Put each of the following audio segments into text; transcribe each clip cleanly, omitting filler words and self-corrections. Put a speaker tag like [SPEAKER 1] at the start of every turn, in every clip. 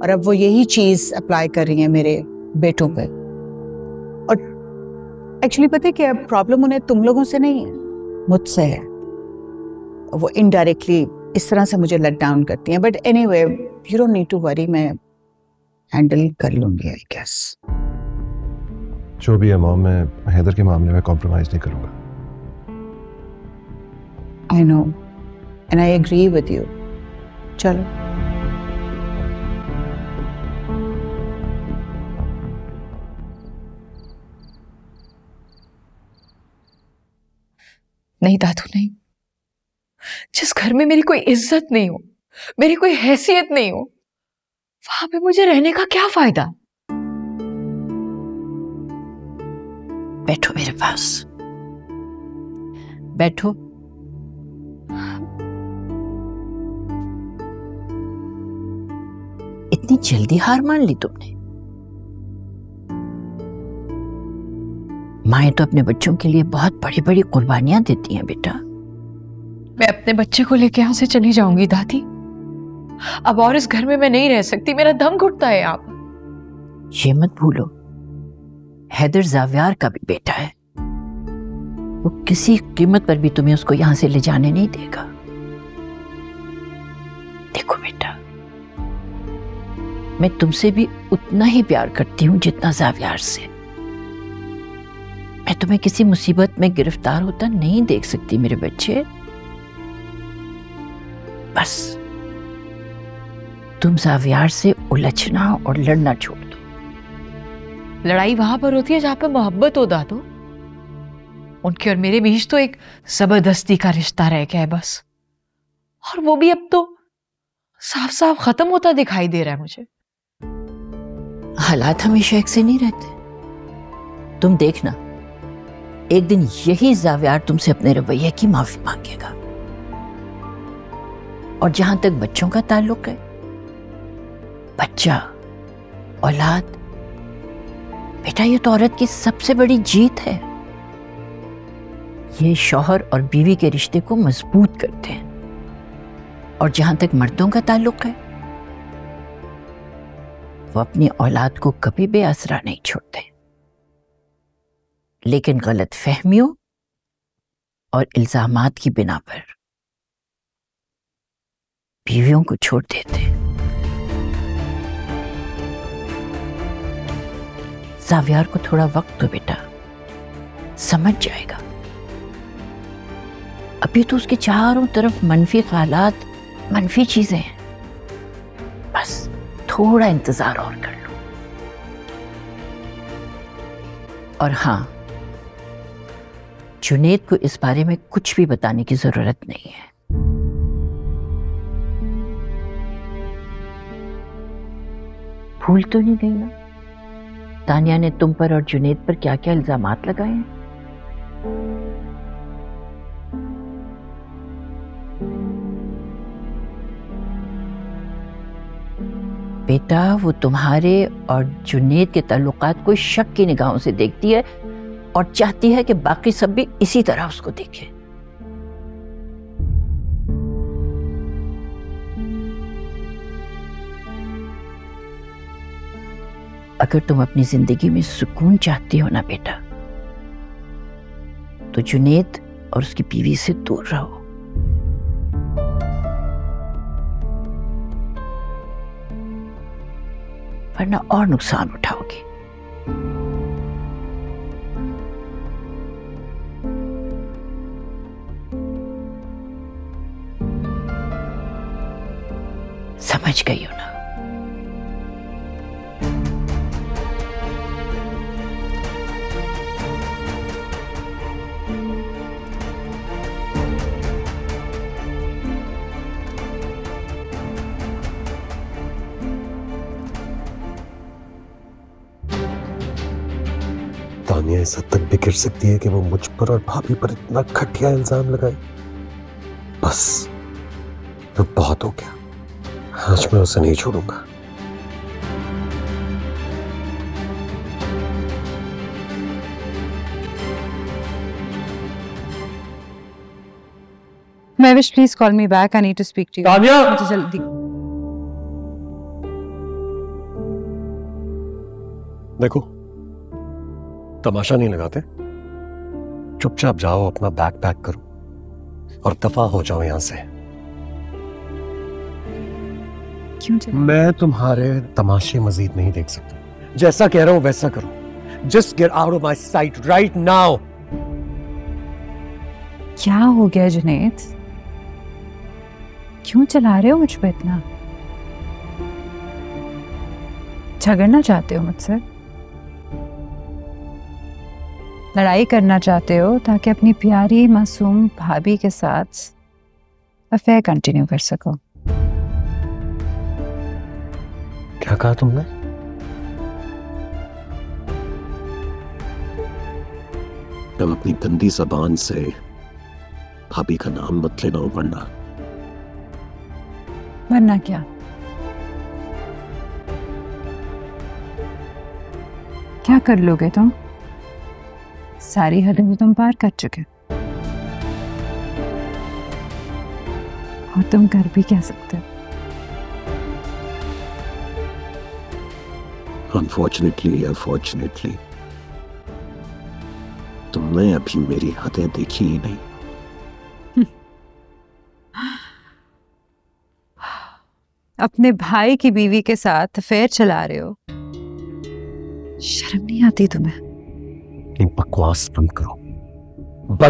[SPEAKER 1] और अब वो यही चीज अप्लाई कर रही है मेरे बेटों पे। और एक्चुअली पता है क्या प्रॉब्लम उन्हें तुम लोगों से नहीं है, मुझसे है। वो इनडायरेक्टली इस तरह से मुझे लेट डाउन करती हैं। But anyway you don't need to worry, मैं हैंडल कर लूंगी आई गेस।
[SPEAKER 2] जो भी है मॉम, मैं हैदर के मामले में कॉम्प्रोमाइज नहीं करूंगा।
[SPEAKER 1] I know and I agree with you. चलो
[SPEAKER 3] नहीं दादू नहीं, जिस घर में मेरी कोई इज्जत नहीं हो, मेरी कोई हैसियत नहीं हो, वहां पे मुझे रहने का क्या फायदा।
[SPEAKER 4] बैठो मेरे पास, बैठो। इतनी जल्दी हार मान ली तुमने? माएं तो अपने बच्चों के लिए बहुत बड़ी बड़ी कुर्बानियां देती हैं बेटा।
[SPEAKER 3] मैं अपने बच्चे को लेके यहां से चली जाऊंगी दादी। अब और इस घर में मैं नहीं रह सकती, मेरा दम घुटता है। आप
[SPEAKER 4] ये मत भूलो, हैदर जावियार का भी बेटा है। वो किसी कीमत पर भी तुम्हें उसको यहां से ले जाने नहीं देगा। देखो बेटा, मैं तुमसे भी उतना ही प्यार करती हूं जितना जावियार से। मैं तुम्हें किसी मुसीबत में गिरफ्तार होता नहीं देख सकती मेरे बच्चे। बस तुम जावियार से उलझना और लड़ना छोड़ दो।
[SPEAKER 3] लड़ाई वहां पर होती है जहां पर मोहब्बत हो दादू। उनके और मेरे बीच तो एक जबरदस्ती का रिश्ता रह गया है बस, और वो भी अब तो साफ साफ खत्म होता दिखाई दे रहा है मुझे।
[SPEAKER 4] हालात हमेशा एक से नहीं रहते। तुम देखना, एक दिन यही जावियार तुमसे अपने रवैये की माफी मांगेगा। और जहां तक बच्चों का ताल्लुक है, बच्चा, औलाद, बेटा ये तो औरत की सबसे बड़ी जीत है। ये शौहर और बीवी के रिश्ते को मजबूत करते हैं। और जहां तक मर्दों का ताल्लुक है, वो अपनी औलाद को कभी बेआसरा नहीं छोड़ते, लेकिन गलत फहमियों और इल्जामात की बिना पर बीवियों को छोड़ देते। जावियार को थोड़ा वक्त दो बेटा, समझ जाएगा। अभी तो उसके चारों तरफ मनफी ख्यालात, मनफी चीजें हैं। बस थोड़ा इंतजार और कर लो। और हां, जुनेद को इस बारे में कुछ भी बताने की जरूरत नहीं है। भूल तो नहीं गई ना तानिया ने तुम पर और जुनेद पर क्या क्या इल्जामात लगाए हैं? बेटा वो तुम्हारे और जुनेद के ताल्लुकात को शक की निगाहों से देखती है और चाहती है कि बाकी सब भी इसी तरह उसको देखें। अगर तुम अपनी जिंदगी में सुकून चाहती हो ना बेटा, तो जुनेद और उसकी बीवी से दूर रहो। वरना और नुकसान उठाओगे। समझ गई हो ना?
[SPEAKER 2] तानिया इस हद तक भी गिर सकती है कि वो मुझ पर और भाभी पर इतना घटिया इल्जाम लगाए। बस तो बहुत हो गया, आज मैं उसे नहीं छोड़ूंगा।
[SPEAKER 1] Mavish, please call me back. I need to speak to you.
[SPEAKER 2] Tania!
[SPEAKER 1] मुझे जल्दी।
[SPEAKER 2] देखो, तमाशा नहीं लगाते, चुपचाप जाओ, अपना बैग पैक करो और दफा हो जाओ यहां से।
[SPEAKER 1] क्यों चला?
[SPEAKER 2] मैं तुम्हारे तमाशे मजीद नहीं देख सकता। जैसा कह रहा हूं वैसा करो। Just get out of my site right now.
[SPEAKER 1] क्या हो गया जुनैद? क्यों चला रहे हो मुझ पे इतना? झगड़ना चाहते हो मुझसे? लड़ाई करना चाहते हो ताकि अपनी प्यारी मासूम भाभी के साथ अफेयर कंटिन्यू कर सको?
[SPEAKER 2] क्या कहा तुमने? अब अपनी गंदी जबान से भाभी का नाम मत लेना,
[SPEAKER 1] वरना क्या? क्या कर लोगे तुम? सारी हदें तुम पार कर चुके और तुम कर भी क्या सकते हो?
[SPEAKER 2] अनफॉर्चुनेटली तुमने अभी मेरी हदें देखी ही नहीं।
[SPEAKER 1] अपने भाई की बीवी के साथ अफेयर चला रहे हो, शर्म नहीं आती तुम्हें?
[SPEAKER 2] ये बकवास बंद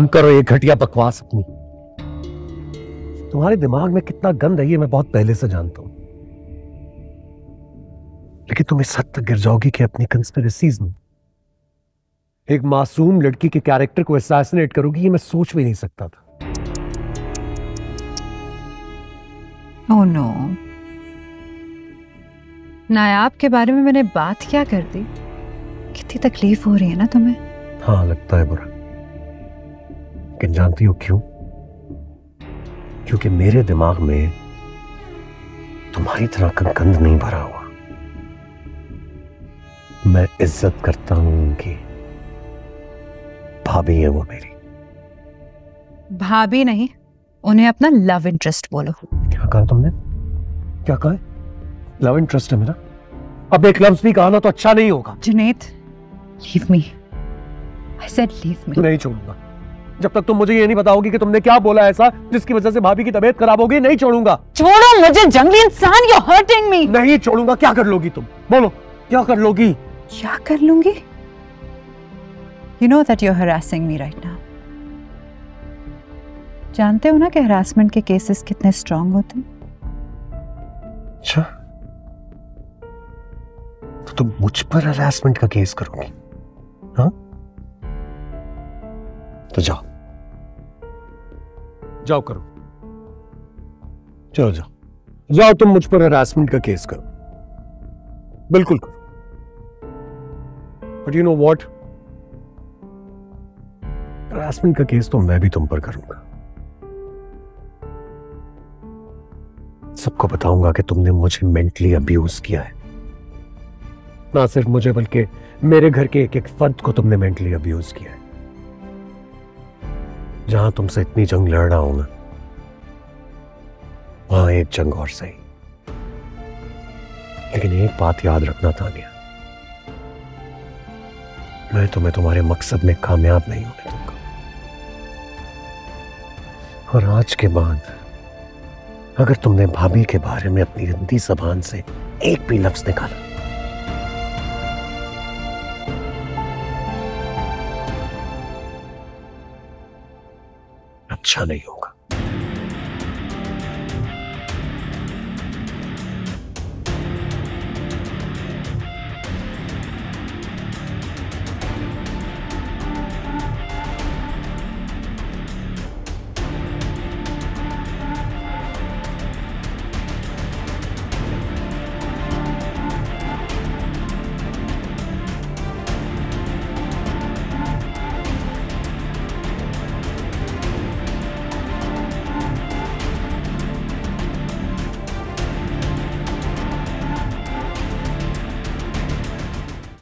[SPEAKER 2] करो ये घटिया बकवास अपनी। तुम्हारे दिमाग में कितना गंद है ये मैं बहुत पहले से जानता हूं, लेकिन तुम इस हद तक गिर जाओगी कि अपनी कंस्पिरेसीज में एक मासूम लड़की के कैरेक्टर को असैसिनेट करोगी, ये मैं सोच भी नहीं सकता था।
[SPEAKER 1] ओह नो, नायाब के बारे में मैंने बात क्या कर दी? कितनी तकलीफ हो रही है ना तुम्हें?
[SPEAKER 2] हाँ लगता है बुरा, लेकिन जानती हो क्यों? क्योंकि मेरे दिमाग में तुम्हारी तरह का गंद नहीं भरा हुआ। मैं इज्जत करता हूं उनकी, भाभी है वो मेरी।
[SPEAKER 1] भाभी नहीं, उन्हें अपना लव इंटरेस्ट बोलो।
[SPEAKER 2] क्या कहा तुमने? क्या कहा? लव इंटरेस्ट है मेरा? अब एक लफ्ज भी कहा ना तो अच्छा नहीं होगा।
[SPEAKER 1] Junaid, leave me. I said leave me.
[SPEAKER 2] नहीं छोड़ूंगा जब तक तुम मुझे ये नहीं बताओगी कि तुमने क्या बोला ऐसा जिसकी वजह से भाभी की तबीयत खराब होगी। नहीं छोड़ूंगा।
[SPEAKER 1] छोड़ो मुझे जंगली इंसान, यू हर्टिंग मी।
[SPEAKER 2] नहीं छोड़ूंगा। क्या कर लोगी तुम? बोलो क्या कर लोगी?
[SPEAKER 1] क्या कर लूंगी? You know that you're harassing me right now. जानते हो ना कि हरासमेंट के केसेस कितने स्ट्रांग होते हैं?
[SPEAKER 2] अच्छा, तो तुम मुझ पर हरासमेंट का केस करोगी? हाँ, तो जाओ जाओ करो, चलो जाओ तुम मुझ पर हरासमेंट का केस करो, बिल्कुल करो। But you know what, harassment का केस तो मैं भी तुम पर करूंगा। सबको बताऊंगा कि तुमने मुझे मेंटली अब्यूज किया है। ना सिर्फ मुझे बल्कि मेरे घर के एक एक फर्द को तुमने मेंटली अब्यूज किया है। जहां तुमसे इतनी जंग लड़ रहा हूं ना, वहां एक जंग और सही। लेकिन एक बात याद रखना तानिया, मैं तुम्हें तुम्हारे मकसद में कामयाब नहीं होने दूंगा। और आज के बाद अगर तुमने भाभी के बारे में अपनी गंदी जबान से एक भी लफ्ज निकाला, अच्छा नहीं होगा।